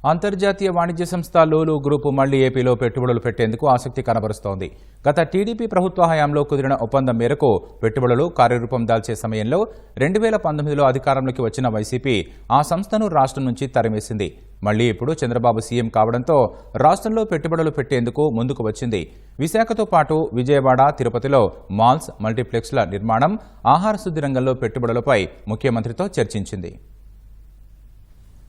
అంతర్జాతీయ వాణిజ్య సంస్థ లూలు గ్రూపు మళ్లీ ఏపీలో పెట్టుబడులు పెట్టేందుకు ఆసక్తి కనబరుస్తోంది. గత టీడీపీ ప్రభుత్వ హయాంలో కుదిరిన ఒప్పందం మేరకు పెట్టుబడులు కార్యరూపం దాల్చే సమయంలో 2019లో అధికారంలోకి వచ్చిన వైసీపీ ఆ సంస్థను రాష్ట్రం నుంచి తరిమేసింది. మళ్లీ ఇప్పుడు చంద్రబాబు సీఎం కావడంతో రాష్ట్రంలో పెట్టుబడులు పెట్టేందుకు ముందుకు వచ్చింది. విశాఖతో పాటు విజయవాడ, తిరుపతిలో మాల్స్, మల్టీప్లెక్స్ల నిర్మాణం, ఆహార శుద్ధి రంగంలో పెట్టుబడులపై ముఖ్యమంత్రితో చర్చించింది.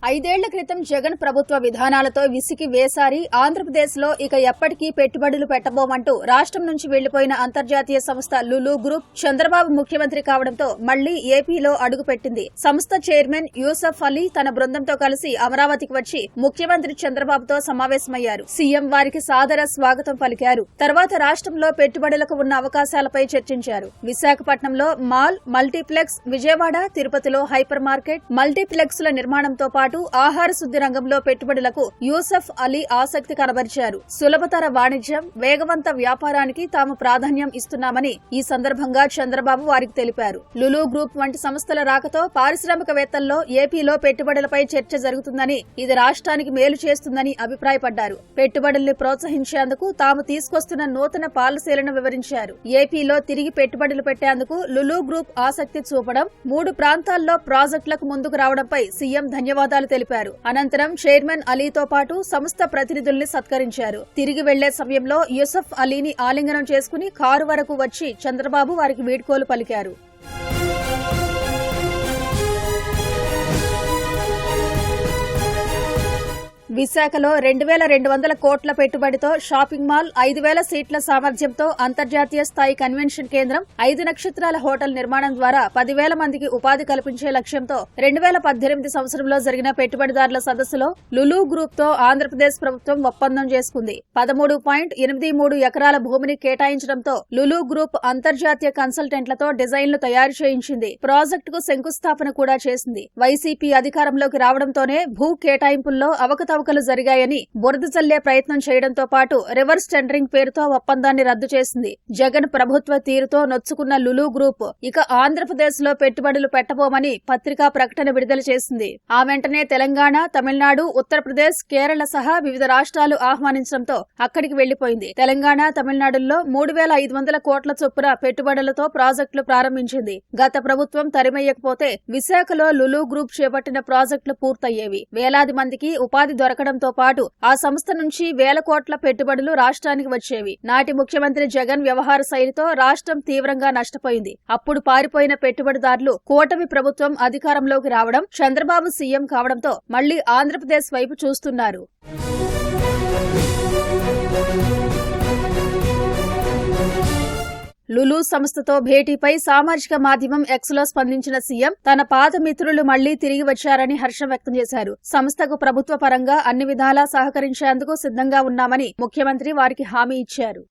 5 ఏళ్ల క్రితం జగన్ ప్రభుత్వ విధానాలతో విసికి వేసారి ఆంధ్రప్రదేశ్లో ఇక ఎప్పటికీ పెట్టుబడులు పెట్టబోమంటూ రాష్ట్రం నుంచి వెళ్లిపోయిన అంతర్జాతీయ సంస్థ లులు గ్రూప్ చంద్రబాబు ముఖ్యమంత్రి కావడంతో మళ్లీ ఏపీలో అడుగుపెట్టింది. సంస్థ చైర్మన్ యూసఫ్ అలీ తన బృందంతో కలిసి అమరావతికి వచ్చి ముఖ్యమంత్రి చంద్రబాబుతో సమావేశమయ్యారు. సీఎం వారికి సాదర స్వాగతం పలికారు. తర్వాత రాష్ట్రంలో పెట్టుబడులకు ఉన్న అవకాశాలపై చర్చించారు. విశాఖపట్నంలో మాల్, మల్టీప్లెక్స్, విజయవాడ, తిరుపతిలో హైపర్ మార్కెట్, మల్టీప్లెక్స్ల నిర్మాణంతో పాటు ఆహార శుద్ధి రంగంలో పెట్టుబడులకు యూసఫ్ అలీ ఆసక్తి కనబరిచారు. సులభతర వాణిజ్యం, వేగవంత వ్యాపారానికి తాము ప్రాధాన్యం ఇస్తున్నామని ఈ సందర్భంగా చంద్రబాబు వారికి తెలిపారు. లులు గ్రూప్ వంటి సంస్థల రాకతో పారిశ్రామికవేత్తల్లో ఏపీలో పెట్టుబడులపై చర్చ జరుగుతుందని, ఇది రాష్ట్రానికి మేలు చేస్తుందని అభిప్రాయపడ్డారు. పెట్టుబడుల్ని ప్రోత్సహించేందుకు తాము తీసుకొస్తున్న నూతన పాలసీలను వివరించారు. ఏపీలో తిరిగి పెట్టుబడులు పెట్టేందుకు లులు గ్రూప్ ఆసక్తి చూపడం, 3 ప్రాంతాల్లో ప్రాజెక్టులకు ముందుకు రావడంపై సీఎం ధన్యవాదాలు తెలిపారు. అనంతరం చైర్మన్ అలీతో పాటు సంస్థ ప్రతినిధుల్ని సత్కరించారు. తిరిగి వెళ్లే సమయంలో యూసఫ్ అలీని ఆలింగనం చేసుకుని కారు వరకు వచ్చి చంద్రబాబు వారికి వీడ్కోలు పలికారు. విశాఖలో 2200 కోట్ల పెట్టుబడితో షాపింగ్ మాల్, 5000 సీట్ల సామర్థ్యంతో అంతర్జాతీయ స్థాయి కన్వెన్షన్ కేంద్రం, 5 నక్షత్రాల హోటల్ నిర్మాణం ద్వారా 10,000 మందికి ఉపాధి కల్పించే లక్ష్యంతో 2018 సంవత్సరంలో జరిగిన పెట్టుబడిదారుల సదస్సులో లులు గ్రూప్ తో ఆంధ్రప్రదేశ్ ప్రభుత్వం ఒప్పందం చేసుకుంది. 13.83 ఎకరాల భూమిని కేటాయించడంతో లులు గ్రూప్ అంతర్జాతీయ కన్సల్టెంట్లతో డిజైన్లు తయారు చేయించింది. ప్రాజెక్టుకు శంకుస్థాపన కూడా చేసింది. వైసీపీ అధికారంలోకి రావడంతోనే భూ కేటాయింపుల్లో అవకతవకలు జరిగాయని బురద చల్లే ప్రయత్నం చేయడంతో పాటు రివర్స్ టెండరింగ్ పేరుతో ఒప్పందాన్ని రద్దు చేసింది. జగన్ ప్రభుత్వ తీరుతో నొచ్చుకున్న లులు గ్రూప్ ఇక ఆంధ్రప్రదేశ్ లో పెట్టుబడులు పెట్టబోమని పత్రికా ప్రకటన విడుదల చేసింది. ఆ వెంటనే తెలంగాణ, తమిళనాడు, ఉత్తరప్రదేశ్, కేరళ సహా వివిధ రాష్ట్రాలు ఆహ్వానించడంతో అక్కడికి వెళ్లిపోయింది. తెలంగాణ, తమిళనాడుల్లో 3,500 కోట్ల చొప్పున పెట్టుబడులతో ప్రాజెక్టులు ప్రారంభించింది. గత ప్రభుత్వం తరిమెయ్యకపోతే విశాఖలో లులు గ్రూప్ చేపట్టిన ప్రాజెక్టులు పూర్తయ్యేవి. వేలాది మందికి ఉపాధి దొరకడంతో పాటు ఆ సంస్థ నుంచి 1,000 కోట్ల పెట్టుబడులు రాష్ట్రానికి వచ్చేవి. నాటి ముఖ్యమంత్రి జగన్ వ్యవహార శైలితో రాష్ట్రం తీవ్రంగా నష్టపోయింది. అప్పుడు పారిపోయిన పెట్టుబడిదారులు కూటమి ప్రభుత్వం అధికారంలోకి రావడం, చంద్రబాబు సీఎం కావడంతో మళ్లీ ఆంధ్రప్రదేశ్ వైపు చూస్తున్నారు. లులు సంస్థతో భేటీపై సామాజిక మాధ్యమం ఎక్స్లో స్పందించిన సీఎం తన పాత మిత్రులు మళ్లీ తిరిగి వచ్చారని హర్షం వ్యక్తం చేశారు. సంస్థకు ప్రభుత్వ పరంగా అన్ని విధాలా సహకరించేందుకు సిద్ధంగా ఉన్నామని ముఖ్యమంత్రి వారికి హామీ ఇచ్చారు.